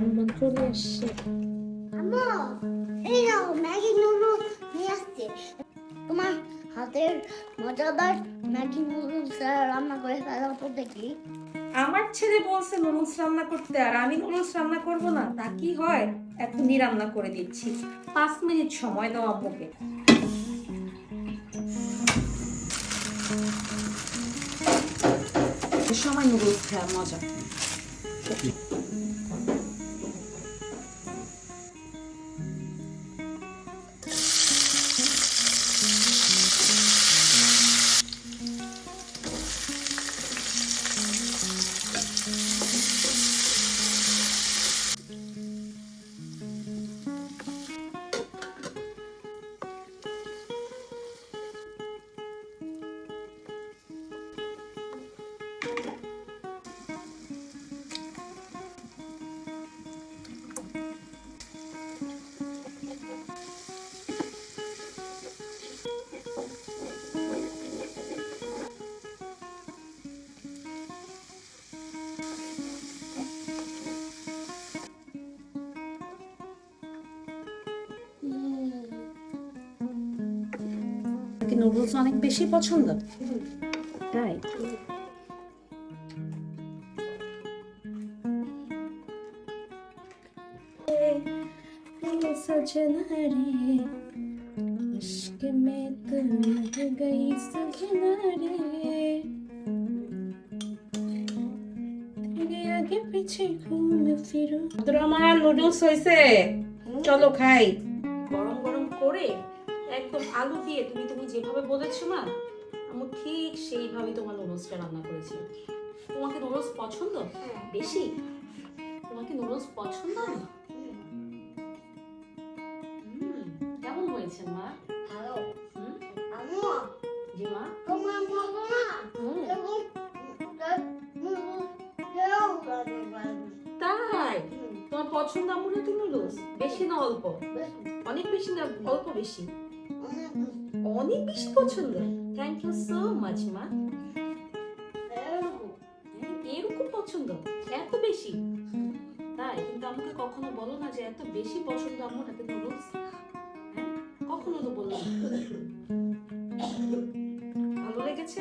মেহমান চলে আসছে। আম্মু, এই নাও ম্যাগি নুডলস নিয়ে আসছে। তোমার হাতের মজাদার ম্যাগি নুডলস রান্না করে ফেলাও তো দেখি। আমার ছেলে বলছে নুডলস রান্না করতে, আর আমি নুডলস রান্না করব না? তা কি হয়? এখনই রান্না করে দিচ্ছি। 5 মিনিট সময় দাও আম্মুকে। সময় নুডলস খাওয়ার মজা। কি নুডলস অনেক বেশি পছন্দ? তাই? सजना रे इश्क में तो लग गई सजना रे तेरे आगे पीछे घूम फिरो। আব্দুর নুডলস হইছে, চলো খাই। গরম গরম করে একদম আলু দিয়ে তুমি তুমি যেভাবে বলেছো না, আমি ঠিক সেইভাবে তোমার নুডলসটা রান্না করেছি। তোমাকে নুডলস পছন্দ বেশি? তোমাকে নুডলস পছন্দ? কেমন হয়েছে মা? ভালো। আম্মু, জি মা। তোমার মতো না তাই? তোমার পছন্দ আম্মুর হাতের নুডলস? বেশি না অল্প? অনেক বেশি না অল্প বেশি? অনেক বেশি পছন্দ। থ্যাংক ইউ সো মাচ মা। এরকম পছন্দ? এত বেশি? তাই? কিন্তু আমাকে কখনো বলো না যে এত বেশি পছন্দ আম্মুর হাতের নুডলস। কখনো তো বললাম। ভালো লেগেছে?